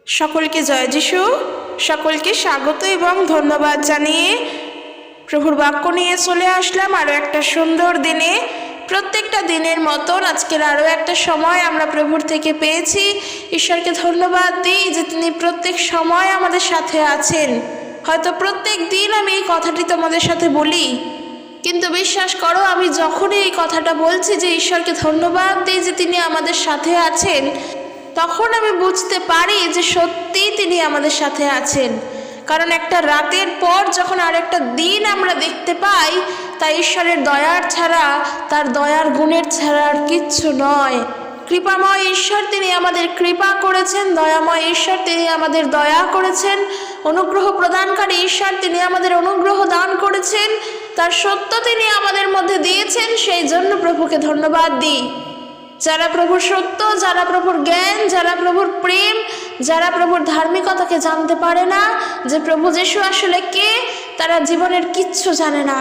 সকলকে জয় যিশু। সকলকে স্বাগত এবং ধন্যবাদ জানিয়ে প্রভুর বাক্য নিয়ে চলে আসলাম আরও একটা সুন্দর দিনে। প্রত্যেকটা দিনের মতন আজকের আরও একটা সময় আমরা প্রভুর থেকে পেয়েছি। ঈশ্বরকে ধন্যবাদ দিই যে তিনি প্রত্যেক সময় আমাদের সাথে আছেন। হয়তো প্রত্যেক দিন আমি এই কথাটি তোমাদের সাথে বলি, কিন্তু বিশ্বাস করো, আমি যখনই এই কথাটা বলছি যে ঈশ্বরকে ধন্যবাদ দিই যে তিনি আমাদের সাথে আছেন, তখন আমি বুঝতে পারি যে সত্যিই তিনি আমাদের সাথে আছেন। কারণ একটা রাতের পর যখন আরেকটা দিন আমরা দেখতে পাই, তা ঈশ্বরের দয়ার ছাড়া, তার দয়ার গুণের ছাড়া আর কিচ্ছু নয়। কৃপাময় ঈশ্বর তিনি আমাদের কৃপা করেছেন, দয়াময় ঈশ্বর তিনি আমাদের দয়া করেছেন, অনুগ্রহ প্রদানকারী ঈশ্বর তিনি আমাদের অনুগ্রহ দান করেছেন, তার সত্য তিনি আমাদের মধ্যে দিয়েছেন। সেই জন্য প্রভুকে ধন্যবাদ দিই। যারা প্রভুর সত্য, যারা প্রভুর জ্ঞান, যারা প্রভুর প্রেম, যারা প্রভুর ধার্মিকতাকে জানতে পারে না যে প্রভু যিশু আসলে কে, তারা জীবনের কিচ্ছু জানে না।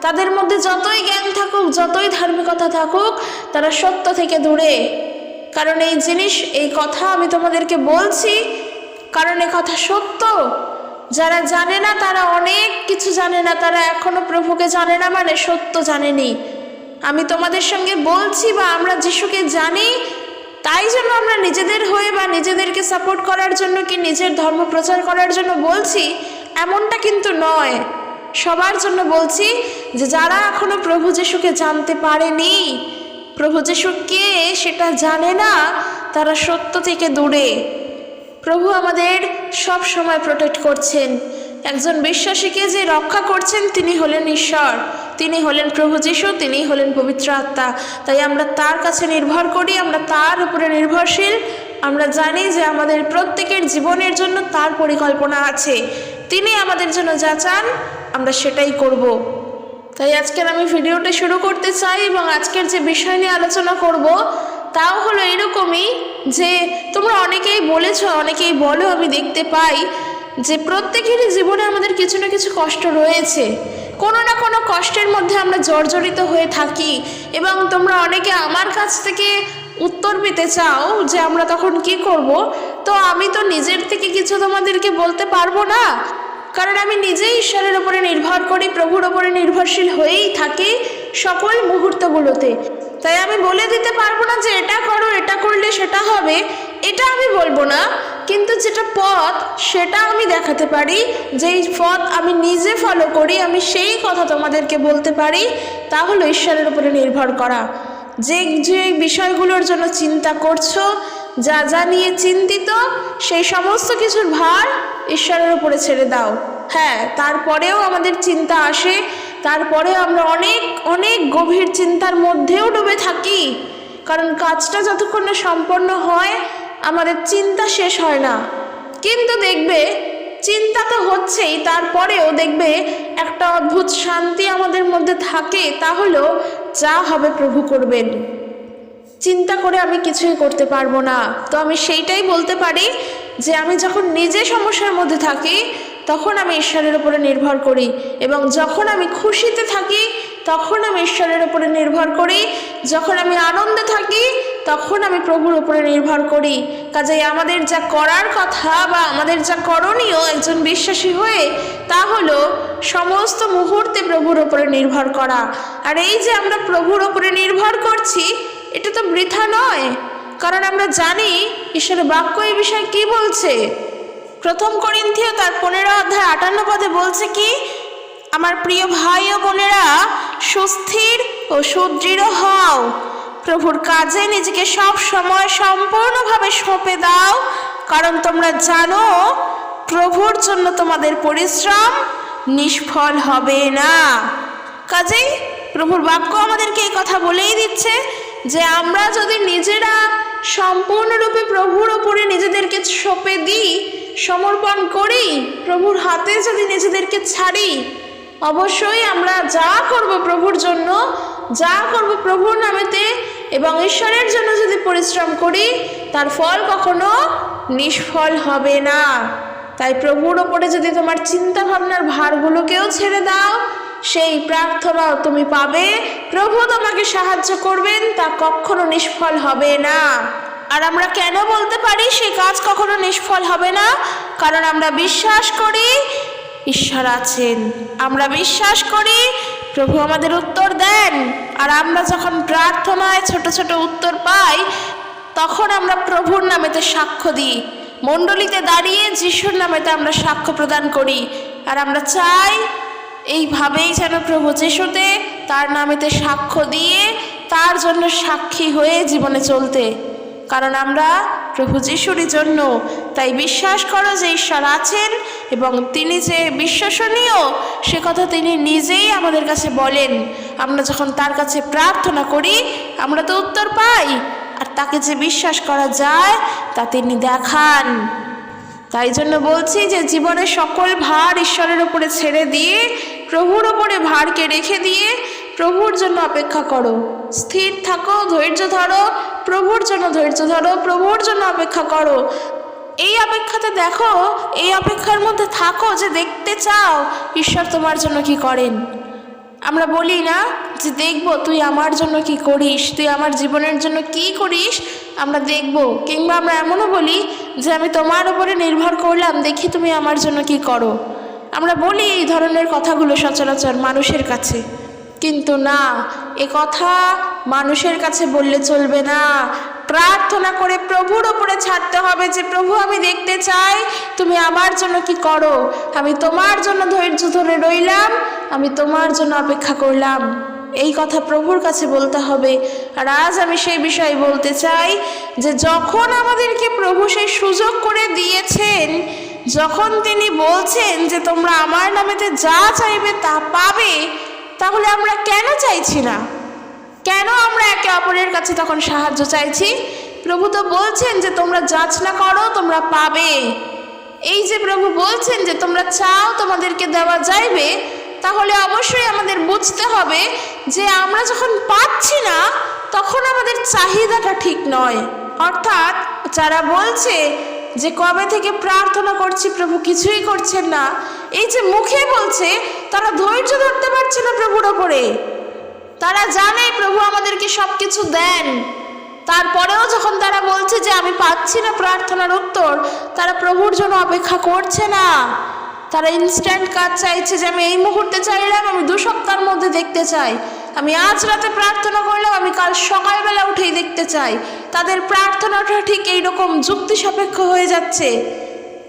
তাদের মধ্যে যতই জ্ঞান থাকুক, যতই ধার্মিকতা থাকুক, তারা সত্য থেকে দূরে। কারণ এই জিনিস, এই কথা আমি তোমাদেরকে বলছি কারণ এ কথা সত্য। যারা জানে না তারা অনেক কিছু জানে না, তারা এখনো প্রভুকে জানে না, মানে সত্য জানেনি। আমি তোমাদের সঙ্গে বলছি বা আমরা যিশুকে জানি, তাই জন্য আমরা নিজেদের হয়ে বা নিজেদেরকে সাপোর্ট করার জন্য কি নিজের ধর্ম প্রচার করার জন্য বলছি, এমনটা কিন্তু নয়। সবার জন্য বলছি যে যারা এখনো প্রভু যিশুকে জানতে পারেনি, প্রভু যিশু কে সেটা জানে না, তারা সত্য থেকে দূরে। প্রভু আমাদের সব সময় প্রোটেক্ট করছেন। একজন বিশ্বাসীকে যে রক্ষা করছেন তিনি হলেন ঈশ্বর, তিনি হলেন প্রভু যিশু, তিনি হলেন পবিত্র আত্মা। তাই আমরা তার কাছে নির্ভর করি, আমরা তার উপরে নির্ভরশীল। আমরা জানি যে আমাদের প্রত্যেকের জীবনের জন্য তার পরিকল্পনা আছে। তিনি আমাদের জন্য যা চান আমরা সেটাই করব। তাই আজকের আমি ভিডিওটা শুরু করতে চাই এবং আজকের যে বিষয় নিয়ে আলোচনা করব তাও হলো এরকমই যে তোমরা অনেকেই বলেছো, অনেকেই বলো, আমি দেখতে পাই যে প্রত্যেকেরই জীবনে আমাদের কিছু না কিছু কষ্ট রয়েছে। কোনো না কোনো কষ্টের মধ্যে আমরা জর্জরিত হয়ে থাকি এবং তোমরা অনেকে আমার কাছ থেকে উত্তর পেতে চাও যে আমরা তখন কি করব। তো আমি তো নিজের থেকে কিছু তোমাদেরকে বলতে পারবো না, কারণ আমি নিজেই ঈশ্বরের উপরে নির্ভর করি, প্রভুর উপরে নির্ভরশীল হয়েই থাকি সকল মুহূর্তগুলোতে। তাই আমি বলে দিতে পারবো না যে এটা করো, এটা করলে সেটা হবে, এটা আমি বলবো না। কিন্তু যেটা পথ সেটা আমি দেখাতে পারি, যেই পথ আমি নিজে ফলো করি, আমি সেই কথা তোমাদেরকে বলতে পারি। তা হলো ঈশ্বরের উপরে নির্ভর করা। যে যে বিষয়গুলোর জন্য চিন্তা করছো, যা যা নিয়ে চিন্তিত, সেই সমস্ত কিছুর ভার ঈশ্বরের উপরে ছেড়ে দাও। হ্যাঁ, তারপরেও আমাদের চিন্তা আসে, তারপরে আমরা অনেক অনেক গভীর চিন্তার মধ্যেও ডুবে থাকি। কারণ কাজটা যতক্ষণ না সম্পন্ন হয় আমাদের চিন্তা শেষ হয় না। কিন্তু দেখবে চিন্তা তো হচ্ছেই, তারপরেও দেখবে একটা অদ্ভুত শান্তি আমাদের মধ্যে থাকে। তা হলো যা হবে প্রভু করবেন। চিন্তা করে আমি কিছুই করতে পারবো না। তো আমি সেইটাই বলতে পারি যে আমি যখন নিজে সমস্যার মধ্যে থাকি তখন আমি ঈশ্বরের উপরে নির্ভর করি, এবং যখন আমি খুশিতে থাকি তখন আমি ঈশ্বরের উপরে নির্ভর করি, যখন আমি আনন্দে থাকি তখন আমি প্রভুর উপরে নির্ভর করি। কাজেই আমাদের যা করার কথা বা আমাদের যা করণীয় একজন বিশ্বাসী হয়ে, তা হলো সমস্ত মুহূর্তে প্রভুর উপরে নির্ভর করা। আর এই যে আমরা প্রভুর উপরে নির্ভর করছি, এটা তো বৃথা নয়, কারণ আমরা জানি ঈশ্বরের বাক্য এই বিষয়ে কি বলছে। প্রথম করিন্থীয় তার 15 অধ্যায় 58 বলছে কি, আমার প্রিয় ভাই ও বোনেরা, সুস্থির ও সুদৃঢ় হও, প্রভুর কাজে নিজেকে সব সময় সম্পূর্ণভাবে সঁপে দাও, কারণ তোমরা জানো প্রভুর জন্য তোমাদের পরিশ্রম নিষ্ফল হবে না। কাজেই প্রভুর বাক্য আমাদেরকে এই কথা বলেই দিচ্ছে যে আমরা যদি নিজেরা সম্পূর্ণরূপে প্রভুর ওপরে নিজেদেরকে সঁপে দিই, সমর্পণ করি, প্রভুর হাতে যদি নিজেদেরকে ছাড়ি, অবশ্যই আমরা যা করব প্রভুর জন্য, যা করব প্রভুর নামেতে এবং ঈশ্বরের জন্য যদি পরিশ্রম করি, তার ফল কখনো নিষ্ফল হবে না। তাই প্রভুর ওপরে যদি তোমার চিন্তা ভাবনার ভারগুলোকেও ছেড়ে দাও, সেই প্রার্থনাও তুমি পাবে, প্রভু তোমাকে সাহায্য করবেন, তা কখনো নিষ্ফল হবে না। আর আমরা কেন বলতে পারি সেই কাজ কখনো নিষ্ফল হবে না? কারণ আমরা বিশ্বাস করি ঈশ্বর আছেন, আমরা বিশ্বাস করি প্রভু আমাদের উত্তর দেন। আর আমরা যখন প্রার্থনায় ছোট ছোট উত্তর পাই, তখন আমরা প্রভুর নামেতে সাক্ষ্য দিই, মণ্ডলীতে দাঁড়িয়ে যিশুর নামেতে আমরা সাক্ষ্য প্রদান করি। আর আমরা চাই এইভাবেই যেন প্রভু যিশুতে তার নামেতে সাক্ষ্য দিয়ে তার জন্য সাক্ষী হয়ে জীবনে চলতে। কারণ আমরা প্রভু যিশুরই জন্য। তাই বিশ্বাস করো যে ঈশ্বর আছেন এবং তিনি যে বিশ্বসনীয় সে কথা তিনি নিজেই আমাদের কাছে বলেন। আমরা যখন তার কাছে প্রার্থনা করি আমরা তো উত্তর পাই, আর তাকে যে বিশ্বাস করা যায় তা তিনি দেখান। তাই জন্য বলছি যে জীবনের সকল ভার ঈশ্বরের উপরে ছেড়ে দিয়ে প্রভুর ওপরে ভারকে রেখে দিয়ে প্রভুর জন্য অপেক্ষা করো, স্থির থাকো, ধৈর্য ধরো, প্রভুর জন্য ধৈর্য ধরো, প্রভুর জন্য অপেক্ষা করো। এই অপেক্ষাতে দেখো, এই অপেক্ষার মধ্যে থাকো যে দেখতে চাও ঈশ্বর তোমার জন্য কি করেন। আমরা বলি না যে দেখব তুই আমার জন্য কি করিস, তুই আমার জীবনের জন্য কি করিস আমরা দেখব। কিংবা আমরা এমনও বলি যে আমি তোমার উপরে নির্ভর করলাম, দেখি তুমি আমার জন্য কি করো। আমরা বলি এই ধরনের কথাগুলো সচরাচর মানুষের কাছে, কিন্তু না, এ কথা মানুষের কাছে বললে চলবে না। প্রার্থনা করে প্রভুর ওপরে ছাড়তে হবে যে প্রভু আমি দেখতে চাই তুমি আমার জন্য কি করো, আমি তোমার জন্য ধৈর্য ধরে রইলাম, আমি তোমার জন্য অপেক্ষা করলাম। এই কথা প্রভুর কাছে বলতে হবে। আর আজ আমি সেই বিষয়ে বলতে চাই যে যখন আমাদেরকে প্রভু সেই সুযোগ করে দিয়েছেন, যখন তিনি বলছেন যে তোমরা আমার নামেতে যা চাইবে তা পাবে, তাহলে আমরা কেন চাইছি না? কেন আমরা একে অপরের কাছে তখন সাহায্য চাইছি? প্রভু তো বলছেন যে তোমরা যাচনা করো তোমরা পাবে। এই যে প্রভু বলছেন যে তোমরা চাও তোমাদেরকে দেওয়া যাইবে, তাহলে অবশ্যই আমাদের বুঝতে হবে যে আমরা যখন পাচ্ছি না তখন আমাদের চাহিদাটা ঠিক নয়। অর্থাৎ যারা বলছে যে কবে থেকে প্রার্থনা করছি প্রভু কিছুই করছেন না, এই যে মুখে বলছে, তারা ধৈর্য ধরতে পারছে না প্রভুর ওপরে। তারা জানে প্রভু আমাদেরকে সব কিছু দেন, তারপরেও যখন তারা বলছে যে আমি পাচ্ছি না প্রার্থনার উত্তর, তারা প্রভুর জন্য অপেক্ষা করছে না। তারা ইনস্ট্যান্ট কাজ চাইছে যে আমি এই মুহূর্তে চাইলাম, আমি 2 সপ্তাহের মধ্যে দেখতে চাই, আমি আজ রাতে প্রার্থনা করলাম, আমি কাল সকালবেলা উঠেই দেখতে চাই। তাদের প্রার্থনাটা ঠিক এইরকম যুক্তি সাপেক্ষ হয়ে যাচ্ছে।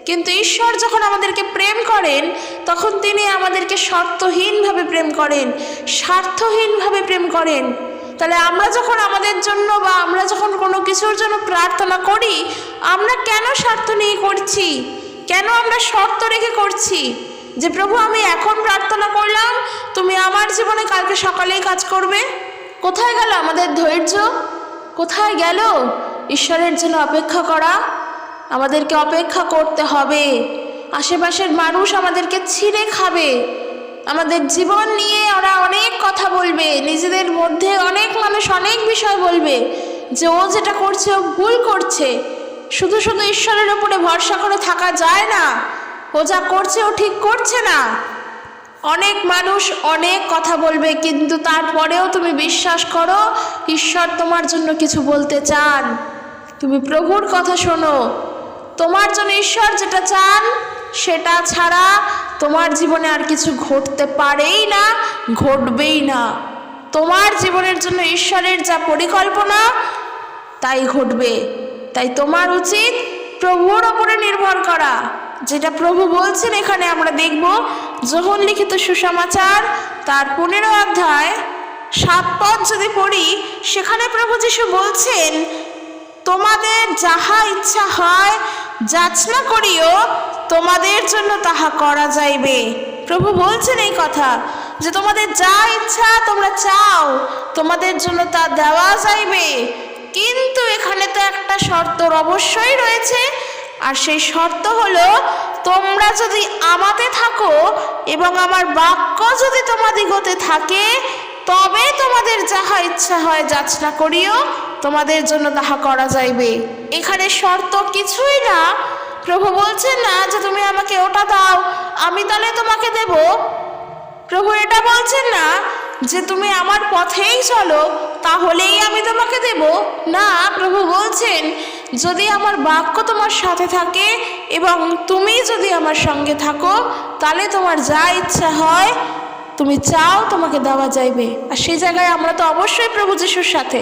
কিন্তু ঈশ্বর যখন আমাদেরকে প্রেম করেন তখন তিনি আমাদেরকে শর্তহীনভাবে প্রেম করেন, স্বার্থহীনভাবে প্রেম করেন। তাহলে আমরা যখন আমাদের জন্য বা আমরা যখন কোনো কিছুর জন্য প্রার্থনা করি, আমরা কেন স্বার্থ নিয়ে করছি? কেন আমরা শর্ত রেখে করছি যে প্রভু আমি এখন প্রার্থনা করলাম, তুমি আমার জীবনে কালকে সকালেই কাজ করবে? কোথায় গেল আমাদের ধৈর্য? কোথায় গেল ঈশ্বরের জন্য অপেক্ষা করা? আমাদেরকে অপেক্ষা করতে হবে। আশেপাশের মানুষ আমাদেরকে ছিঁড়ে খাবে, আমাদের জীবন নিয়ে ওরা অনেক কথা বলবে, নিজেদের মধ্যে অনেক মানুষ অনেক বিষয় বলবে যে ও যেটা করছে ও ভুল করছে। শুধু শুধু ঈশ্বরের উপরে ভরসা করে থাকা যায় না, ও যা করছে ও ঠিক করছে না। অনেক মানুষ অনেক কথা বলবে, কিন্তু তারপরেও তুমি বিশ্বাস করো ঈশ্বর তোমার জন্য কিছু বলতে চান। তুমি প্রভুর কথা শোনো, তোমার জন্য ঈশ্বর যেটা চান সেটা ছাড়া তোমার জীবনে আর কিছু ঘটতে পারেই না, ঘটবেই না। তোমার জীবনের জন্য ঈশ্বরের যা পরিকল্পনা তাই ঘটবে। তাই তোমার উচিত প্রভুর ওপরে নির্ভর করা। যেটা প্রভু বলছেন এখানে আমরা দেখব, যোহন লিখিত সুসমাচার তার 15 অধ্যায় 7 পদ যদি পড়ি, সেখানে প্রভু যিশু বলছেন তোমাদের যাহা ইচ্ছা হয় যাচনা করিও, তোমাদের জন্য তাহা করা যাইবে। প্রভু বলছেন এই কথা যে তোমাদের যা ইচ্ছা তোমরা চাও, তোমাদের জন্য তা দেওয়া যাইবে। কিন্তু এখানে তো একটা শর্ত অবশ্যই রয়েছে, আর সেই শর্ত হলো তোমরা যদি আমাতে থাকো এবং আমার বাক্য যদি তোমাদিগতে থাকে, তবে তোমাদের যাহা ইচ্ছা হয় যাচনা করিও, তোমাদের জন্য তাহা করা যাইবে। এখানে শর্ত কিছুই না। প্রভু বলছেন না যে তুমি আমাকে ওটা দাও আমি তাহলে তোমাকে দেব। প্রভু এটা বলছেন না যে তুমি আমার পথেই চলো তাহলেই আমি তোমাকে দেব। না, প্রভু বলছেন যদি আমার বাক্য তোমার সাথে থাকে এবং তুমি যদি আমার সঙ্গে থাকো, তাহলে তোমার যা ইচ্ছা হয় তুমি চাও তোমাকে দেওয়া যাইবে। আর সেই জায়গায় আমরা তো অবশ্যই প্রভু যিশুর সাথে।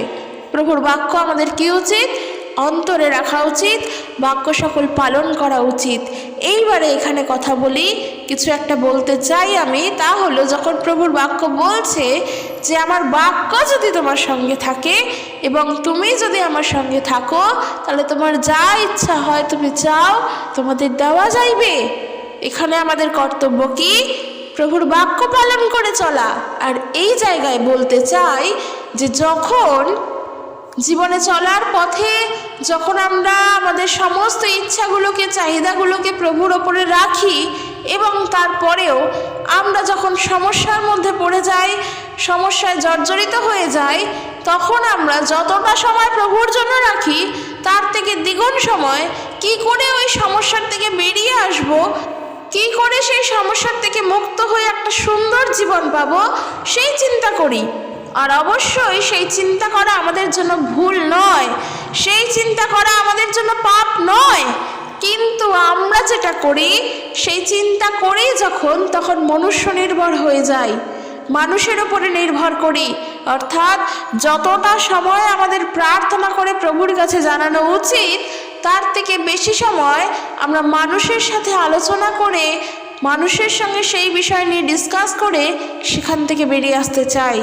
প্রভুর বাক্য আমাদের কি উচিত? অন্তরে রাখা উচিত, বাক্য সকল পালন করা উচিত। এইবারে এখানে কথা বলি, কিছু একটা বলতে চাই আমি, তা হলো যখন প্রভুর বাক্য বলছে যে আমার বাক্য যদি তোমার সঙ্গে থাকে এবং তুমি যদি আমার সঙ্গে থাকো, তাহলে তোমার যা ইচ্ছা হয় তুমি চাও তোমাদের দেওয়া যাইবে। এখানে আমাদের কর্তব্য কি? প্রভুর বাক্য পালন করে চলা। আর এই জায়গায় বলতে চাই যে যখন জীবনে চলার পথে যখন আমরা আমাদের সমস্ত ইচ্ছাগুলোকে, চাহিদাগুলোকে প্রভুর ওপরে রাখি এবং তারপরেও আমরা যখন সমস্যার মধ্যে পড়ে যাই, সমস্যায় জর্জরিত হয়ে যাই, তখন আমরা যতটা সময় প্রভুর জন্য রাখি তার থেকে দ্বিগুণ সময় কি করে ওই সমস্যার থেকে বেরিয়ে আসব, কি করে সেই সমস্যার থেকে মুক্ত হয়ে একটা সুন্দর জীবন পাবো, সেই চিন্তা করি। আর অবশ্যই সেই চিন্তা করা আমাদের জন্য ভুল নয়, সেই চিন্তা করা আমাদের জন্য পাপ নয়। কিন্তু আমরা যেটা করি, সেই চিন্তা করি তখন মনুষ্য নির্ভর হয়ে যায়, মানুষের উপরে নির্ভর করি। অর্থাৎ যতটা সময় আমাদের প্রার্থনা করে প্রভুর কাছে জানানো উচিত, তার থেকে বেশি সময় আমরা মানুষের সাথে আলোচনা করে, মানুষের সঙ্গে সেই বিষয় নিয়ে ডিসকাস করে সেখান থেকে বেরিয়ে আসতে চাই।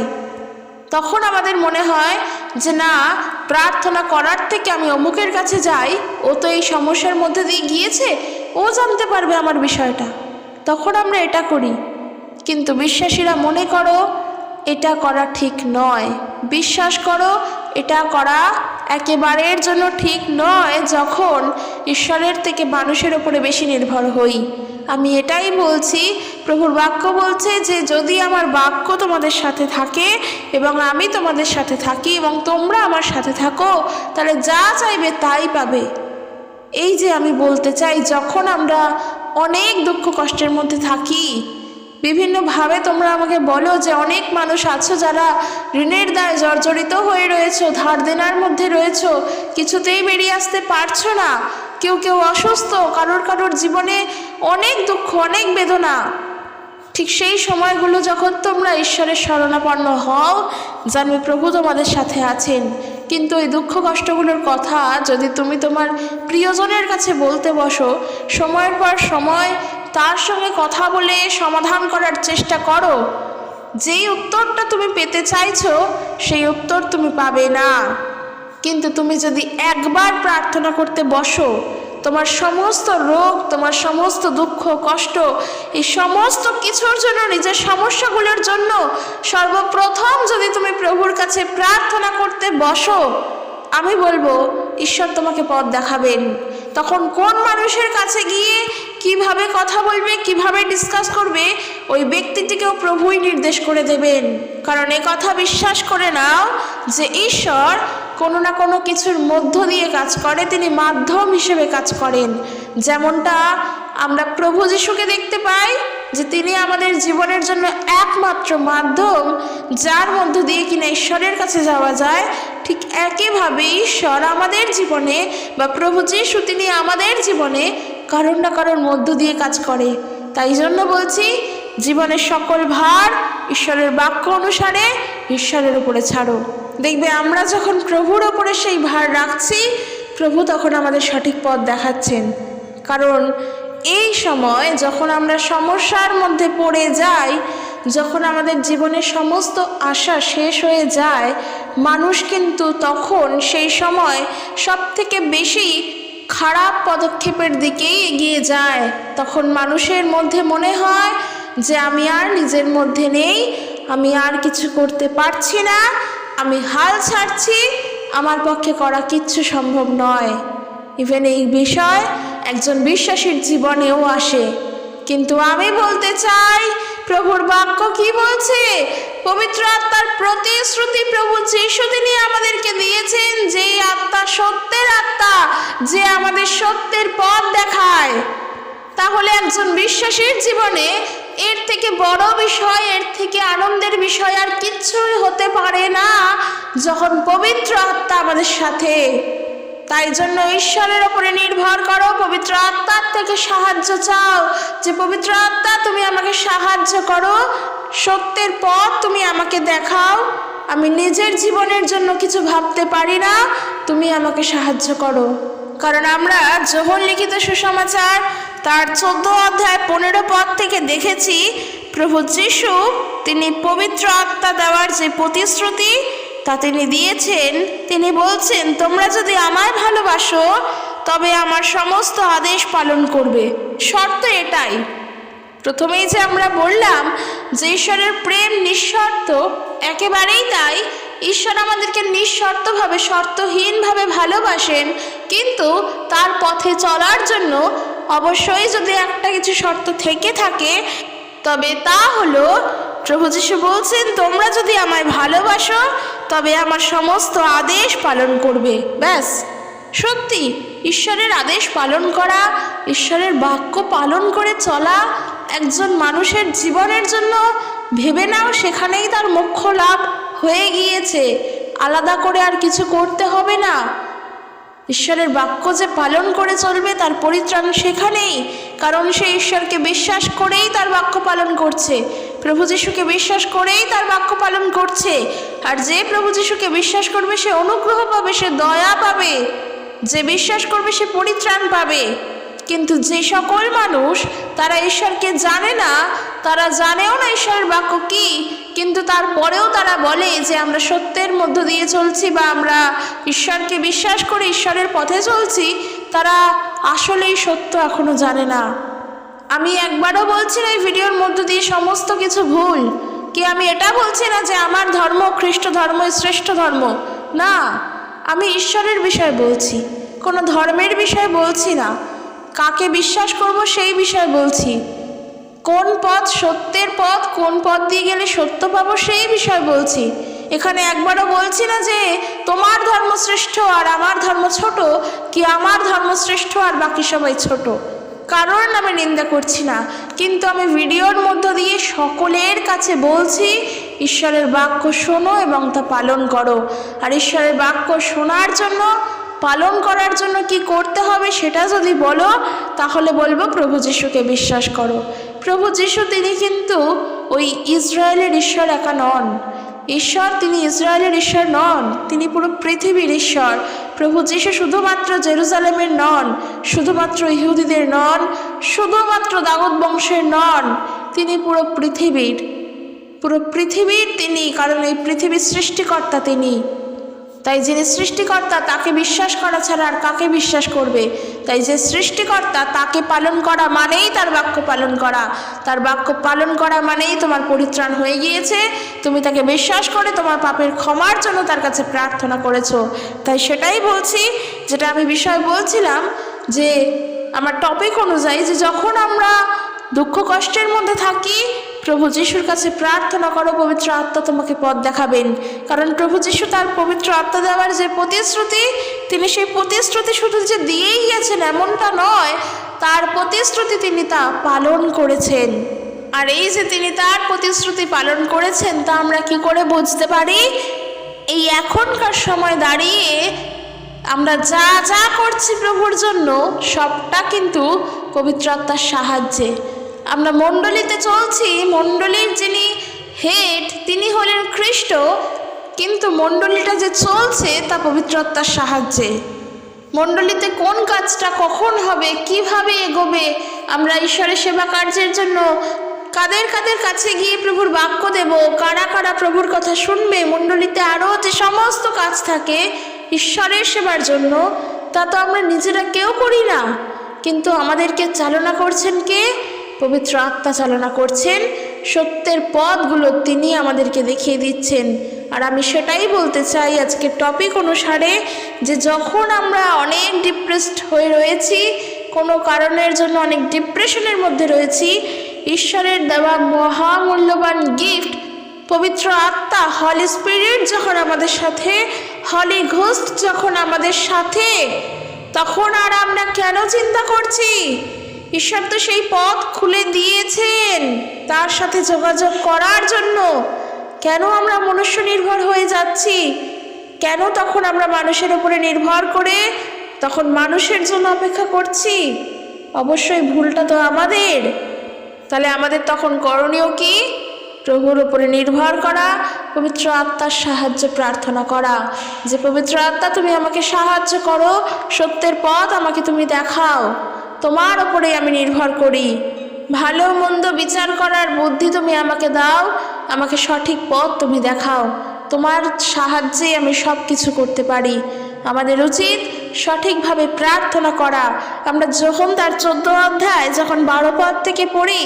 তখন আমাদের মনে হয় যে না, প্রার্থনা করার থেকে আমি অমুকের কাছে যাই, ও তো এই সমস্যার মধ্যে দিয়ে গিয়েছে, ও জানতে পারবে আমার বিষয়টা। তখন আমরা এটা করি। কিন্তু বিশ্বাসীরা মনে করো এটা করা ঠিক নয়। বিশ্বাস করো এটা করা একেবারের জন্য ঠিক নয় যখন ঈশ্বরের থেকে মানুষের ওপরে বেশি নির্ভর হই। আমি এটাই বলছি, প্রভুর বাক্য বলছে যে যদি আমার বাক্য তোমাদের সাথে থাকে এবং আমি তোমাদের সাথে থাকি এবং তোমরা আমার সাথে থাকো, তাহলে যা চাইবে তাই পাবে। এই যে আমি বলতে চাই, যখন আমরা অনেক দুঃখ কষ্টের মধ্যে থাকি, বিভিন্নভাবে তোমরা আমাকে বলো যে অনেক মানুষ আছো যারা ঋণের দায়ে জর্জরিত হয়ে রয়েছো, ধার দেনার মধ্যে রয়েছো, কিছুতেই বেরিয়ে আসতে পারছো না, কেউ কেউ অসুস্থ, কারোর জীবনে অনেক দুঃখ, অনেক বেদনা। ঠিক সেই সময়গুলো যখন তোমরা ঈশ্বরের শরণাপন্ন হও, জানবে প্রভু তোমাদের সাথে আছেন। কিন্তু এই দুঃখ কষ্টগুলোর কথা যদি তুমি তোমার প্রিয়জনের কাছে বলতে বসো, সময়ের পর সময় তার সঙ্গে কথা বলে সমাধান করার চেষ্টা করো, যেই উত্তরটা তুমি পেতে চাইছো সেই উত্তর তুমি পাবে না। কিন্তু তুমি যদি একবার প্রার্থনা করতে বসো, তোমার সমস্ত রোগ, তোমার সমস্ত দুঃখ কষ্ট, এই সমস্ত কিছুর জন্য, নিজের সমস্যাগুলোর জন্য সর্বপ্রথম যদি তুমি প্রভুর কাছে প্রার্থনা করতে বসো, আমি বলবো ঈশ্বর তোমাকে পথ দেখাবেন। তখন কোন মানুষের কাছে গিয়ে কিভাবে কথা বলবে, কিভাবে ডিসকাস করবে, ওই ব্যক্তিটিকেও প্রভুই নির্দেশ করে দেবেন। কারণ এ কথা বিশ্বাস করে নাও যে ঈশ্বর কোনো না কোনো কিছুর মধ্য দিয়ে কাজ করে, তিনি মাধ্যম হিসেবে কাজ করেন। যেমনটা আমরা প্রভু যিশুকে দেখতে পাই যে তিনি আমাদের জীবনের জন্য একমাত্র মাধ্যম, যার মধ্য দিয়ে কিনা ঈশ্বরের কাছে যাওয়া যায়। ঠিক একইভাবে ঈশ্বর আমাদের জীবনে বা প্রভু যিশু তিনি আমাদের জীবনে কারণ না কারণ মধ্য দিয়ে কাজ করে। তাই জন্য বলছি, জীবনের সকল ভার ঈশ্বরের বাক্য অনুসারে ঈশ্বরের উপরে ছাড়ো। দেখবে আমরা যখন প্রভুর ওপরে সেই ভার রাখছি, প্রভু তখন আমাদের সঠিক পথ দেখাচ্ছেন। কারণ এই সময় যখন আমরা সমস্যার মধ্যে পড়ে যাই, যখন আমাদের জীবনের সমস্ত আশা শেষ হয়ে যায়, মানুষ কিন্তু তখন সেই সময় সব থেকে বেশি খারাপ পদক্ষেপের দিকেই এগিয়ে যায়। তখন মানুষের মধ্যে মনে হয় যে আমি আর নিজের মধ্যে নেই, আমি আর কিছু করতে পারছি না, আমি হাল ছাড়ছি, আমার পক্ষে করা কিচ্ছু সম্ভব নয়। ইভেন এই বিষয় একজন বিশ্বাসীর জীবনেও আসে। কিন্তু আমি বলতে চাই, প্রভুর বাক্য কি বলছে? পবিত্র আত্মার প্রতিশ্রুতি প্রভু যিশু তিনি আমাদেরকে দিয়েছেন, যে আত্মা সত্যের আত্মা, যে আমাদের সত্যের পথ দেখায়। তাহলে একজন বিশ্বাসীর জীবনে এর থেকে বড় বিষয়, এর থেকে আনন্দের বিষয় আর কিচ্ছুই হতে পারে না, যখন পবিত্র আত্মা আমাদের সাথে। তাই জন্য ঈশ্বরের ওপরে নির্ভর করো, পবিত্র আত্মার থেকে সাহায্য চাও যে পবিত্র আত্মা তুমি আমাকে সাহায্য করো, সত্যের পথ তুমি আমাকে দেখাও, আমি নিজের জীবনের জন্য কিছু ভাবতে পারি না, তুমি আমাকে সাহায্য করো। কারণ আমরা যোহন লিখিত সুসমাচার তার 14 অধ্যায় 15 পদ থেকে দেখেছি প্রভু যিশু তিনি পবিত্র আত্মা দেওয়ার যে প্রতিশ্রুতি তা তিনি দিয়েছেন। তিনি বলছেন, তোমরা যদি আমায় ভালোবাসো তবে আমার সমস্ত আদেশ পালন করবে। শর্ত এটাই। প্রথমেই যে আমরা বললাম যে ঈশ্বরের প্রেম নিঃশর্ত, একেবারেই তাই। ঈশ্বর আমাদেরকে নিঃশর্তভাবে, শর্তহীনভাবে ভালোবাসেন, কিন্তু তার পথে চলার জন্য অবশ্যই যদি একটা কিছু শর্ত থেকে থাকে তবে তা হলো প্রভু যিশু বলছেন, তোমরা যদি আমায় ভালোবাসো তবে আমার সমস্ত আদেশ পালন করবে। ব্যাস, সত্যি ঈশ্বরের আদেশ পালন করা, ঈশ্বরের বাক্য পালন করে চলা একজন মানুষের জীবনের জন্য ভেবে নাও সেখানেই তার মোক্ষ লাভ হয়ে গিয়েছে। আলাদা করে আর কিছু করতে হবে না। ঈশ্বরের বাক্য যে পালন করে চলবে তার পরিত্রাণ সেখানেই, কারণ সে ঈশ্বরকে বিশ্বাস করেই তার বাক্য পালন করছে, প্রভু যিশুকে বিশ্বাস করেই তার বাক্য পালন করছে। আর যে প্রভু যিশুকে বিশ্বাস করবে সে অনুগ্রহ পাবে, সে দয়া পাবে, যে বিশ্বাস করবে সে পরিত্রাণ পাবে। কিন্তু যে সকল মানুষ তারা ঈশ্বরকে জানে না, তারা জানেও না ঈশ্বরের বাক্য কি, কিন্তু তারপরেও তারা বলে যে আমরা সত্যের মধ্য দিয়ে চলছি বা আমরা ঈশ্বরকে বিশ্বাস করে ঈশ্বরের পথে চলছি, তারা আসলেই সত্য এখনো জানে না। আমি একবারও বলছি না এই ভিডিওর মধ্য দিয়ে সমস্ত কিছু ভুল, কি আমি এটা বলছি না যে আমার ধর্ম খ্রিস্ট ধর্ম শ্রেষ্ঠ ধর্ম, না, আমি ঈশ্বরের বিষয়ে বলছি, কোনো ধর্মের বিষয়ে বলছি না। কাকে বিশ্বাস করব সেই বিষয়ে বলছি, কোন পথ সত্যের পথ, কোন পথ দিয়ে গেলে সত্য পাবো সেই বিষয় বলছি। এখানে একবারও বলছি না যে তোমার ধর্ম শ্রেষ্ঠ আর আমার ধর্ম ছোট, কি আমার ধর্ম শ্রেষ্ঠ আর বাকি সবাই ছোট, কারণ আমি নিন্দা করছি না। কিন্তু আমি ভিডিওর মধ্য দিয়ে সকলের কাছে বলছি ঈশ্বরের বাক্য শোনো এবং তা পালন করো। আর ঈশ্বরের বাক্য শোনার জন্য, পালন করার জন্য কি করতে হবে সেটা যদি বলো তাহলে বলবো প্রভু যিশুকে বিশ্বাস করো। প্রভু যিশু তিনি কিন্তু ওই ইসরায়েলের ঈশ্বর একা নন। ঈশ্বর তিনি ইসরায়েলের ঈশ্বর নন, তিনি পুরো পৃথিবীর ঈশ্বর। প্রভু যিশু শুধুমাত্র জেরুজালেমের নন, শুধুমাত্র ইহুদিদের নন, শুধুমাত্র দাউদ বংশের নন, তিনি পুরো পৃথিবীর তিনি, কারণ এই পৃথিবীর সৃষ্টিকর্তা তিনি। তাই যিনি সৃষ্টিকর্তা তাকে বিশ্বাস করা ছাড়া আর কাকে বিশ্বাস করবে? তাই যে সৃষ্টিকর্তা তাকে পালন করা মানেই তার বাক্য পালন করা, তার বাক্য পালন করা মানেই তোমার পরিত্রাণ হয়ে গিয়েছে। তুমি তাকে বিশ্বাস করে তোমার পাপের ক্ষমার জন্য তার কাছে প্রার্থনা করেছো। তাই সেটাই বলছি, যেটা আমি বিষয় বলছিলাম যে আমার টপিক অনুযায়ী, যে যখন আমরা দুঃখ কষ্টের মধ্যে থাকি প্রভু যিশুর কাছে প্রার্থনা করো, পবিত্র আত্মা তোমাকে পথ দেখাবেন। কারণ প্রভু যিশু তার পবিত্র আত্মা দেওয়ার যে প্রতিশ্রুতি, তিনি সেই প্রতিশ্রুতি শুধু যে দিয়েই গেছেন এমনটা নয়, তার প্রতিশ্রুতি তিনি তা পালন করেছেন। আর এই যে তিনি তার প্রতিশ্রুতি পালন করেছেন তা আমরা কি করে বুঝতে পারি? এই এখনকার সময় দাঁড়িয়ে আমরা যা যা করছি প্রভুর জন্য সবটা কিন্তু পবিত্র আত্মার সাহায্যে। আমরা মণ্ডলীতে চলছি, মণ্ডলীর যিনি হেড তিনি হলেন খ্রিস্ট, কিন্তু মণ্ডলীটা যে চলছে তা পবিত্র আত্মার সাহায্যে। মণ্ডলীতে কোন কাজটা কখন হবে, কিভাবে এগোবে, আমরা ঈশ্বরের সেবা কার্যের জন্য কাদের কাদের কাছে গিয়ে প্রভুর বাক্য দেব, কারা কারা প্রভুর কথা শুনবে, মণ্ডলীতে আরও যে সমস্ত কাজ থাকে ঈশ্বরের সেবার জন্য, তা তো আমরা নিজেরা কেউ করি না, কিন্তু আমাদেরকে চালনা করছেন কে? পবিত্র আত্মা চালনা করছেন। সত্যের পথগুলো তিনি আমাদেরকে দেখিয়ে দিচ্ছেন। আর আমি সেটাই বলতে চাই আজকের টপিক অনুসারে, যে যখন আমরা অনেক ডিপ্রেসড হয়ে রয়েছি, কোনো কারণের জন্য অনেক ডিপ্রেশনের মধ্যে রয়েছি, ঈশ্বরের দেওয়া মহামূল্যবান গিফট পবিত্র আত্মা, হলি স্পিরিট যখন আমাদের সাথে, হলি ঘোস্ট যখন আমাদের সাথে, তখন আর আমরা কেন চিন্তা করছি? ঈশ্বর তো সেই পথ খুলে দিয়েছেন তার সাথে যোগাযোগ করার জন্য। কেন আমরা মনুষ্য নির্ভর হয়ে যাচ্ছি? কেন তখন আমরা মানুষের উপরে নির্ভর করে তখন মানুষের জন্য অপেক্ষা করছি? অবশ্যই ভুলটা তো আমাদের। তাহলে আমাদের তখন করণীয় কি? প্রভুর উপরে নির্ভর করা, পবিত্র আত্মার সাহায্য প্রার্থনা করা, যে পবিত্র আত্মা তুমি আমাকে সাহায্য করো, সত্যের পথ আমাকে তুমি দেখাও, তোমার ওপরে আমি নির্ভর করি, ভালো মন্দ বিচার করার বুদ্ধি তুমি আমাকে দাও, আমাকে সঠিক পথ তুমি দেখাও, তোমার সাহায্যে আমি সব কিছু করতে পারি। আমাদের উচিত সঠিকভাবে প্রার্থনা করা। আমরা যোহন তার 14 অধ্যায় যখন 12 পদ থেকে পড়ি,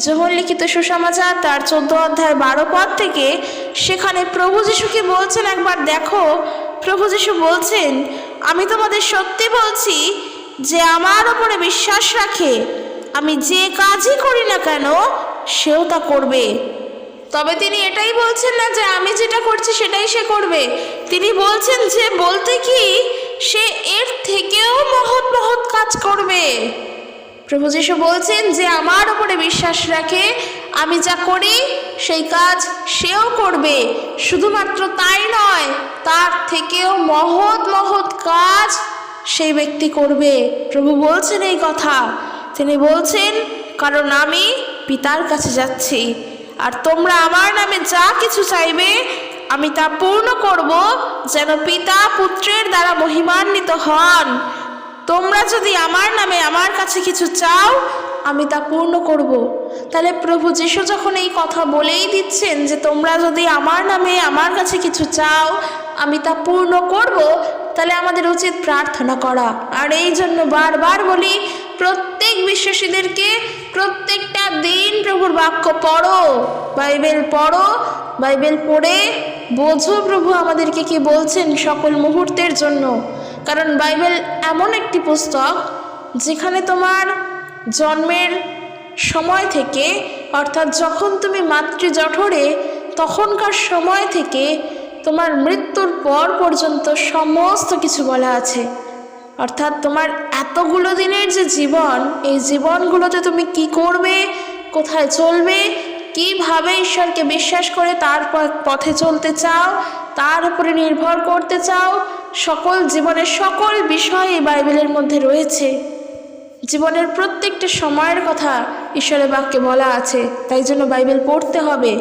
যোহন লিখিত সুসমাচার তার 14 অধ্যায় 12 পদ থেকে, সেখানে প্রভু যিশুকে বলছেন, একবার দেখো, প্রভু যিশু বলছেন, আমি তোমাদের সত্যি বলছি যে আমার ওপরে বিশ্বাস রাখে আমি যে কাজই করি না কেন সেও তা করবে। তবে তিনি এটাই বলছেন না যে আমি যেটা করছি সেটাই সে করবে, তিনি বলছেন যে বলতে কি সে এর থেকেও মহৎ মহৎ কাজ করবে। প্রভু যিশু বলছেন যে আমার উপরে বিশ্বাস রাখে আমি যা করি সেই কাজ সেও করবে। শুধুমাত্র তাই নয়, তার থেকেও মহৎ মহৎ কাজ সেই ব্যক্তি করবে। প্রভু বলছেন এই কথা, তিনি বলছেন কারণ আমি পিতার কাছে যাচ্ছি, আর তোমরা আমার নামে যা কিছু চাইবে আমি তা পূর্ণ করব, যেন পিতা পুত্রের দ্বারা মহিমান্বিত হন। তোমরা যদি আমার নামে আমার কাছে কিছু চাও আমি তা পূর্ণ করব। তাহলে প্রভু যিশু যখন এই কথা বলেই দিচ্ছেন যে তোমরা যদি আমার নামে আমার কাছে কিছু চাও আমি তা পূর্ণ করব, তাহলে আমাদের উচিত প্রার্থনা করা। আর এই জন্য বারবার বলি, প্রত্যেক বিশ্বাসীদেরকে প্রত্যেকটা দিন প্রভুর বাক্য পড়ো, বাইবেল পড়ো, বাইবেল পড়ে বোঝো প্রভু আমাদেরকে কি বলছেন সকল মুহূর্তের জন্য। কারণ বাইবেল এমন একটি পুস্তক যেখানে তোমার জন্মের সময় থেকে, অর্থাৎ যখন তুমি মাতৃজঠরে তখনকার সময় থেকে তোমার মৃত্যুর পর পর্যন্ত সমস্ত কিছু বলা আছে। অর্থাৎ তোমার এতগুলো দিনের যে জীবন, এই জীবনগুলোতে তুমি কি করবে, কোথায় চলবে, কিভাবে ঈশ্বরকে বিশ্বাস করে তার পথে চলতে চাও, তার উপরে নির্ভর করতে চাও, সকল জীবনের সকল বিষয় এই বাইবেলের মধ্যে রয়েছে। জীবনের প্রত্যেকটা সময়ের কথা ঈশ্বরের বাক্যে বলা আছে। তাই জন্য বাইবেল পড়তে হবে,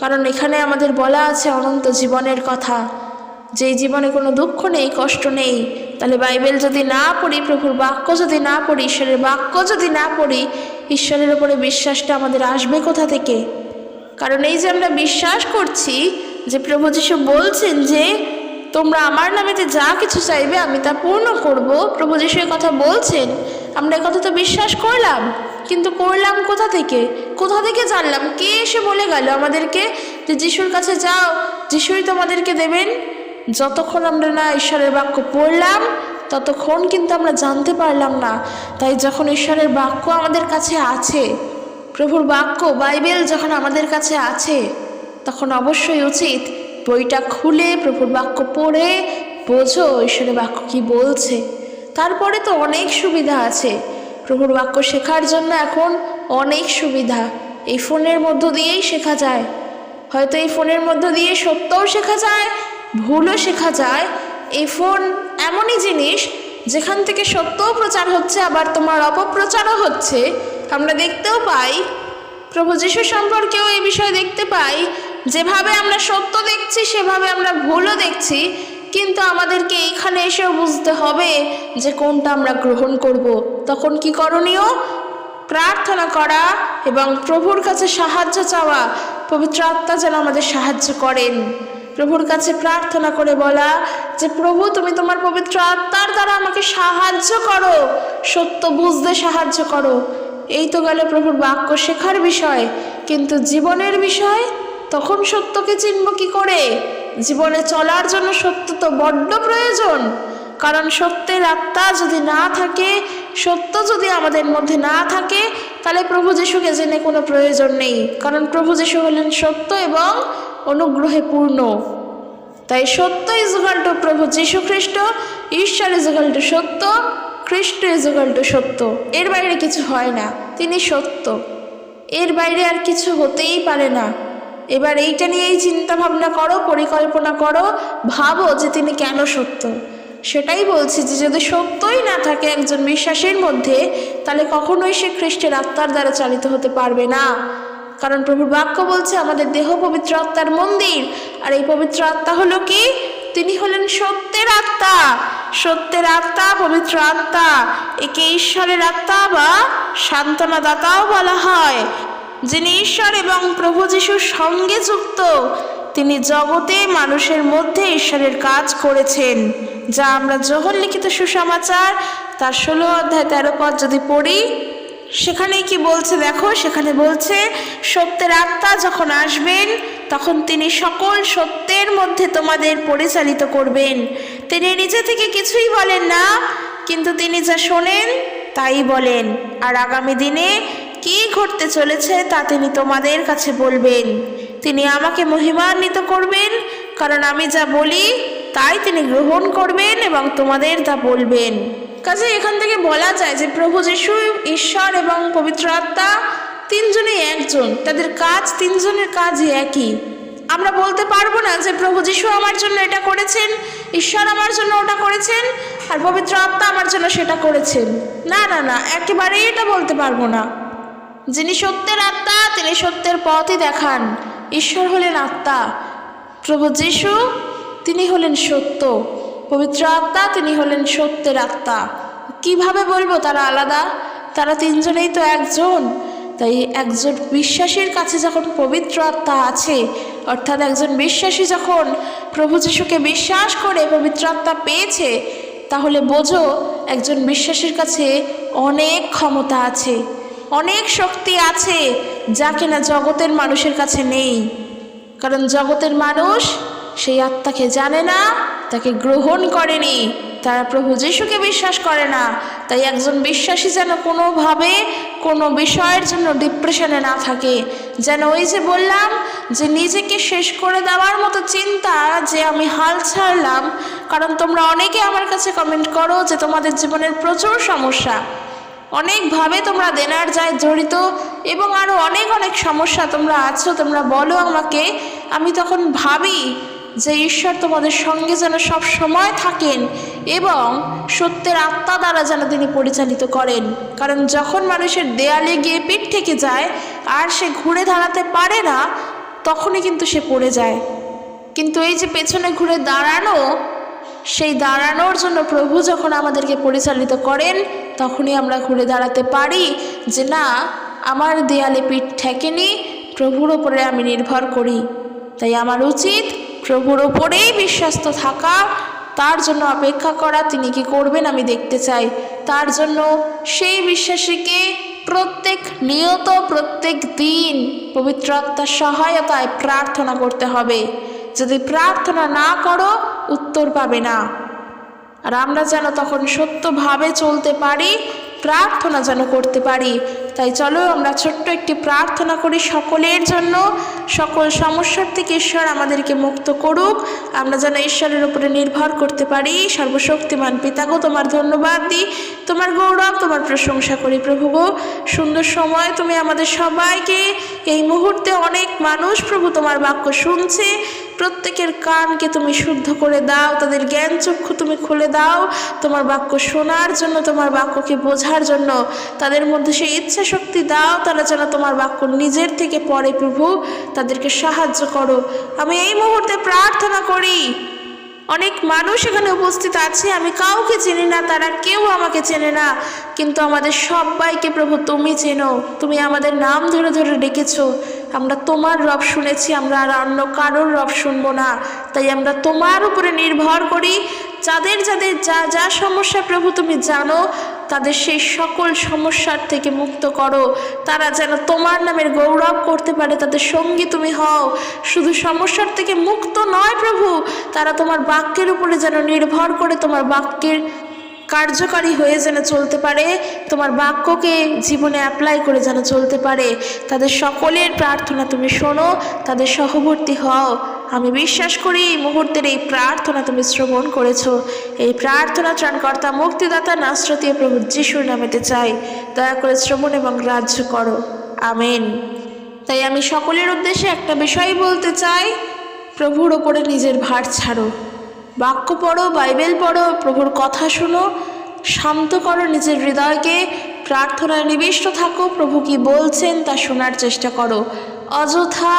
কারণ এখানে আমাদের বলা আছে অনন্ত জীবনের কথা, যেই জীবনে কোনো দুঃখ নেই, কষ্ট নেই। তাহলে বাইবেল যদি না পড়ি, প্রভুর বাক্য যদি না পড়ি, ঈশ্বরের বাক্য যদি না পড়ি, ঈশ্বরের উপরে বিশ্বাসটা আমাদের আসবে কোথা থেকে? কারণ এই যে আমরা বিশ্বাস করছি যে প্রভু যিশু বলছেন যে তোমরা আমার নামেতে যা কিছু চাইবে আমি তা পূর্ণ করব, প্রভু যিশু এই কথা বলছেন, আমরা এই কথা তো বিশ্বাস করলাম, কিন্তু করলাম কোথা থেকে? কোথা থেকে জানলাম? কে এসে বলে গেল আমাদেরকে যে যিশুর কাছে যাও, যিশুই তোমাদেরকে দেবেন? যতক্ষণ আমরা না ঈশ্বরের বাক্য পড়লাম ততক্ষণ কিন্তু আমরা জানতে পারলাম না। তাই যখন ঈশ্বরের বাক্য আমাদের কাছে আছে, প্রভুর বাক্য বাইবেল যখন আমাদের কাছে আছে, তখন অবশ্যই উচিত বইটা খুলে প্রভুর বাক্য পড়ে বোঝো ঈশ্বরের বাক্য কি বলছে। তারপরে তো অনেক সুবিধা আছে প্রভুর বাক্য শেখার জন্য। এখন অনেক সুবিধা এই ফোনের মধ্য দিয়েই শেখা যায়। হয়তো এই ফোনের মধ্য দিয়ে সত্যও শেখা যায়, ভুলও শেখা যায়। এই ফোন এমনই জিনিস যেখান থেকে সত্যও প্রচার হচ্ছে, আবার তোমার অপপ্রচারও হচ্ছে। আমরা দেখতেও পাই, প্রভু যিশু সম্পর্কেও এই বিষয় দেখতে পাই, যেভাবে আমরা সত্য দেখছি সেভাবে আমরা ভুলও দেখছি। কিন্তু আমাদেরকে এইখানে এসেও বুঝতে হবে যে কোনটা আমরা গ্রহণ করব। তখন কি করণীয়? প্রার্থনা করা এবং প্রভুর কাছে সাহায্য চাওয়া, পবিত্র আত্মা যেন আমাদের সাহায্য করেন। প্রভুর কাছে প্রার্থনা করে বলা যে প্রভু তুমি তোমার পবিত্র আত্মার দ্বারা আমাকে সাহায্য করো, সত্য বুঝতে সাহায্য করো। এই তো গেল প্রভুর বাক্য শেখার বিষয়। কিন্তু জীবনের বিষয়, তখন সত্যকে চিনব কি করে? জীবনে চলার জন্য সত্য তো বড্ড প্রয়োজন। কারণ সত্যের আত্মা যদি না থাকে, সত্য যদি আমাদের মধ্যে না থাকে, তাহলে প্রভু যিশুকে জেনে কোনো প্রয়োজন নেই। কারণ প্রভু যিশু হলেন সত্য এবং অনুগ্রহে পূর্ণ। তাই সত্য ইজুগাল টু প্রভু যীশু খ্রিস্ট, ঈশ্বর ইজুগাল টু সত্য, খ্রিস্ট ইজুগাল টু সত্য। এর বাইরে কিছু হয় না, তিনি সত্য, এর বাইরে আর কিছু হতেই পারে না। এবার এইটা নিয়েই চিন্তা ভাবনা করো, পরিকল্পনা করো, ভাবো যে তিনি কেন সত্য। সেটাই বলছি যে যদি সত্যই না থাকে একজন বিশ্বাসীর মধ্যে, তাহলে কখনোই সে খ্রিস্টের আত্মার দ্বারা চালিত হতে পারবে না। কারণ প্রভুর বাক্য বলছে আমাদের দেহ পবিত্র আত্মার মন্দির, আর এই পবিত্র আত্মা হলো কি? তিনি হলেন সত্যের আত্মা। সত্যের আত্মা, পবিত্র আত্মা, একে ঈশ্বরের আত্মা বা সান্ত্বনা দাতাও বলা হয়। যিনি ঈশ্বর এবং প্রভু যিশুর সঙ্গে যুক্ত, তিনি জগতে মানুষের মধ্যে ঈশ্বরের কাজ করেছেন, যা আমরা যোহন লিখিত সুসমাচার তার 16 অধ্যায় 13 পদ যদি পড়ি, সেখানে কি বলছে দেখো। সেখানে বলছে সত্যের আত্মা যখন আসবেন তখন তিনি সকল সত্যের মধ্যে তোমাদের পরিচালিত করবেন। তিনি নিজে থেকে কিছুই বলেন না, কিন্তু তিনি যা শোনেন তাই বলেন, আর আগামী দিনে কি ঘটতে চলেছে তা তিনি তোমাদের কাছে বলবেন। তিনি আমাকে মহিমান্বিত করবেন, কারণ আমি যা বলি তাই তিনি গ্রহণ করবেন এবং তোমাদের তা বলবেন। কাজে এখান থেকে বলা যায় যে প্রভু যিশু, ঈশ্বর এবং পবিত্র আত্মা তিনজনই একজন, তাদের কাজ, তিনজনের কাজই একই। আমরা বলতে পারবো না যে প্রভু যিশু আমার জন্য এটা করেছেন, ঈশ্বর আমার জন্য ওটা করেছেন, আর পবিত্র আত্মা আমার জন্য সেটা করেছেন। না না না, একেবারেই এটা বলতে পারবো না। যিনি সত্যের আত্মা তিনি সত্যের পথই দেখান। ঈশ্বর হলেন আত্মা, প্রভু যিশু তিনি হলেন সত্য, পবিত্র আত্মা তিনি হলেন সত্যের আত্মা। কিভাবে বলবো তারা আলাদা? তারা তিনজনেই তো একজন। তাই একজন বিশ্বাসীর কাছে যখন পবিত্র আত্মা আছে, অর্থাৎ একজন বিশ্বাসী যখন প্রভু যিশুকে বিশ্বাস করে পবিত্র আত্মা পেয়েছে, তাহলে বোঝো একজন বিশ্বাসীর কাছে অনেক ক্ষমতা আছে, অনেক শক্তি আছে, যা কিনা জগতের মানুষের কাছে নেই। কারণ জগতের মানুষ সেই আত্মাকে জানে না, তাকে গ্রহণ করেনি, তারা প্রভু যিশুকে বিশ্বাস করে না। তাই একজন বিশ্বাসী যেন কোনোভাবে কোনো বিষয়ের জন্য ডিপ্রেশনে না থাকে, যেন ওই যে বললাম যে নিজেকে শেষ করে দেওয়ার মতো চিন্তা, যে আমি হাল ছাড়লাম। কারণ তোমরা অনেকে আমার কাছে কমেন্ট করো যে তোমাদের জীবনের প্রচুর সমস্যা, অনেকভাবে তোমরা দেনার যায় জড়িত এবং আরও অনেক অনেক সমস্যা তোমরা আছো, তোমরা বলো আমাকে। আমি তখন ভাবি যে ঈশ্বর তোমাদের সঙ্গে যেন সব সময় থাকেন এবং সত্যের আত্মা দ্বারা যেন তিনি পরিচালিত করেন। কারণ যখন মানুষের দেয়ালে গিয়ে পিঠ থেকে যায় আর সে ঘুরে দাঁড়াতে পারে না, তখনই কিন্তু সে পড়ে যায়। কিন্তু এই যে পেছনে ঘুরে দাঁড়ানো, সেই দাঁড়ানোর জন্য প্রভু যখন আমাদেরকে পরিচালিত করেন, তখনই আমরা ঘুরে দাঁড়াতে পারি যে না, আমার দেয়ালে পিঠ ঠেকেনি, প্রভুর ওপরে আমি নির্ভর করি। তাই আমার উচিত প্রভুর ওপরেই বিশ্বাস্ত থাকা, তার জন্য অপেক্ষা করা, তিনি কি করবেন আমি দেখতে চাই। তার জন্য সেই বিশ্বাসীকে প্রত্যেক দিন পবিত্র আত্মার সহায়তায় প্রার্থনা করতে হবে। যদি প্রার্থনা না করো, উত্তর পাবে না। আর আমরা যেন তখন সত্যভাবে চলতে পারি, প্রার্থনা যেন করতে পারি। তাই চলো আমরা ছোট্ট একটি প্রার্থনা করি সকলের জন্য। সকল সমস্যার থেকে ঈশ্বর আমাদেরকে মুক্ত করুক, আমরা যেন ঈশ্বরের উপরে নির্ভর করতে পারি। সর্বশক্তিমান পিতা গো, তোমার ধন্যবাদ দিই, তোমার গৌরব, তোমার প্রশংসা করি। প্রভু গো, সুন্দর সময় তুমি আমাদের সবাইকে, এই মুহূর্তে অনেক মানুষ প্রভু তোমার বাক্য শুনছে, প্রত্যেকের কানকে তুমি শুদ্ধ করে দাও, তাদের জ্ঞান চক্ষু তুমি খুলে দাও তোমার বাক্য শোনার জন্য, তোমার বাক্যকে বোঝার জন্য। তাদের মধ্যে সেই ইচ্ছা শক্তি দাও, তারা যেন তোমার বাক্য নিজের থেকে পড়ে। প্রভু তাদেরকে সাহায্য করো। আমি এই মুহূর্তে প্রার্থনা করি, অনেক মানুষ এখানে উপস্থিত আছে, আমি কাউকে চিনি না, তারা কেউ আমাকে চেনে না, কিন্তু আমাদের সবাইকে প্রভু তুমি চেনো। তুমি আমাদের নাম ধরে ধরে ডেকেছো। আমরা তোমার রব শুনেছি, আমরা আর অন্য কারোর রব শুনবো না। তাই আমরা তোমার উপরে নির্ভর করি। যাদের যাদের যা যা সমস্যা প্রভু তুমি জানো, তাদের সেই সকল সমস্যার থেকে মুক্ত করো। তারা যেন তোমার নামের গৌরব করতে পারে, তাদের সঙ্গী তুমি হও। শুধু সমস্যার থেকে মুক্ত নয় প্রভু, তারা তোমার বাক্যের উপরে যেন নির্ভর করে তোমার বাক্যের কার্যকারী হয়ে যেন চলতে পারে, তোমার বাক্যকে জীবনে অ্যাপ্লাই করে যেন চলতে পারে। তাদের সকলের প্রার্থনা তুমি শোনো, তাদের সহবর্তী হও। আমি বিশ্বাস করি এই মুহূর্তের এই প্রার্থনা তুমি শ্রবণ করেছো। এই প্রার্থনা ত্রাণকর্তা মুক্তিদাতা নাসরতীয় প্রভু যিশুর নামেতে চাই, দয়া করে শ্রবণ এবং গ্রাহ্য করো। আমেন। তাই আমি সকলের উদ্দেশ্যে একটা বিষয় বলতে চাই, প্রভুর ওপরে নিজের ভার ছাড়ো। বাক্য পড়ো, বাইবেল পড়ো, প্রভুর কথা শোনো, শান্ত করো নিজের হৃদয়কে, প্রার্থনায় নিবিষ্ট থাকো, প্রভু কি বলছেন তা শোনার চেষ্টা করো। অযথা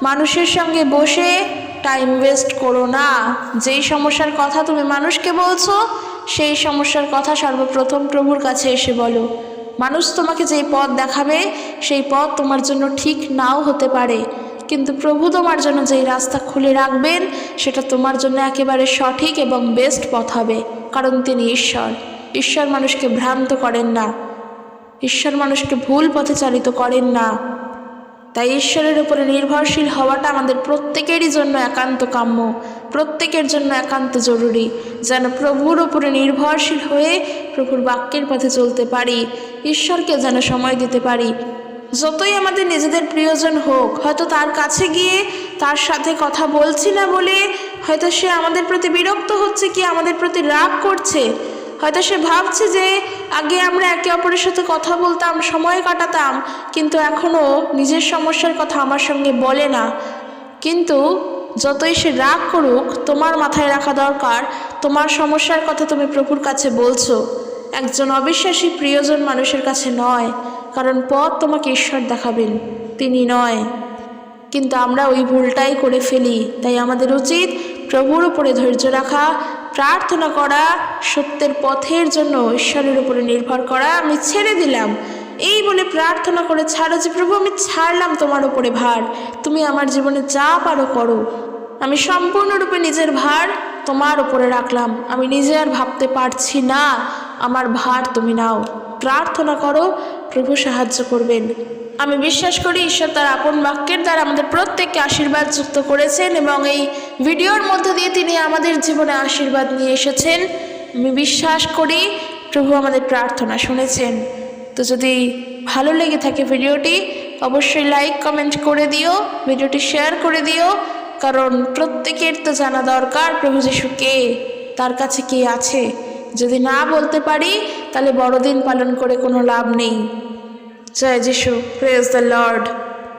মানুষের সঙ্গে বসে টাইম ওয়েস্ট করো না। যেই সমস্যার কথা তুমি মানুষকে বলছো সেই সমস্যার কথা সর্বপ্রথম প্রভুর কাছে এসে বলো। মানুষ তোমাকে যেই পথ দেখাবে সেই পথ তোমার জন্য ঠিক নাও হতে পারে, কিন্তু প্রভু তোমার জন্য যেই রাস্তা খুলে রাখবেন সেটা তোমার জন্য একেবারে সঠিক এবং বেস্ট পথ হবে, কারণ তিনি ঈশ্বর। ঈশ্বর মানুষকে ভ্রান্ত করেন না, ঈশ্বর মানুষকে ভুল পথে চালিত করেন না। তাই ঈশ্বরের উপরে নির্ভরশীল হওয়াটা আমাদের প্রত্যেকেরই জন্য একান্ত কাম্য, প্রত্যেকের জন্য একান্ত জরুরি, যেন প্রভুর উপরে নির্ভরশীল হয়ে প্রভুর বাক্যের পথে চলতে পারি, ঈশ্বরকে যেন সময় দিতে পারি। যতই আমাদের নিজেদের প্রিয়জন হোক, হয়তো তার কাছে গিয়ে তার সাথে কথা বলছি না বলে হয়তো সে আমাদের প্রতি বিরক্ত হচ্ছে, কি আমাদের প্রতি রাগ করছে, হয়তো সে ভাবছে যে আগে আমরা একে অপরের সাথে কথা বলতাম, সময় কাটাতাম, কিন্তু এখনও নিজের সমস্যার কথা আমার সঙ্গে বলে না। কিন্তু যতই সে রাগ করুক, তোমার মাথায় রাখা দরকার তোমার সমস্যার কথা তুমি প্রভুর কাছে বলছো, একজন অবিশ্বাসী প্রিয়জন মানুষের কাছে নয়, কারণ পথ তোমাকে ঈশ্বর দেখাবেন, তিনি নয়। কিন্তু আমরা ওই ভুলটাই করে ফেলি। তাই আমাদের উচিত প্রভুর উপরে ধৈর্য রাখা, প্রার্থনা করা, সত্যের পথের জন্য ঈশ্বরের উপরে নির্ভর করা। আমি ছেড়ে দিলাম এই বলে প্রার্থনা করে ছাড়ো যে প্রভু আমি ছাড়লাম তোমার উপরে ভার, তুমি আমার জীবনে যা পারো করো, আমি সম্পূর্ণরূপে নিজের ভার তোমার উপরে রাখলাম, আমি নিজে আর ভাবতে পারছি না, আমার ভার তুমি নাও। প্রার্থনা করো, প্রভু সাহায্য করবেন। আমি বিশ্বাস করি ঈশ্বর তার আপন বাক্যের দ্বারা আমাদের প্রত্যেককে আশীর্বাদ যুক্ত করেছেন এবং এই ভিডিওর মধ্য দিয়ে তিনি আমাদের জীবনে আশীর্বাদ নিয়ে এসেছেন। আমি বিশ্বাস করি প্রভু আমাদের প্রার্থনা শুনেছেন। তো যদি ভালো লেগে থাকে ভিডিওটি, অবশ্যই লাইক কমেন্ট করে দিও, ভিডিওটি শেয়ার করে দিও, কারণ প্রত্যেকের তো জানা দরকার প্রভু যিশু কে, তার কাছে কে আছে। যদি না বলতে পারি তাহলে বড়দিন পালন করে কোনো লাভ নেই। জয় যিশু, প্রেজ দ্য লর্ড।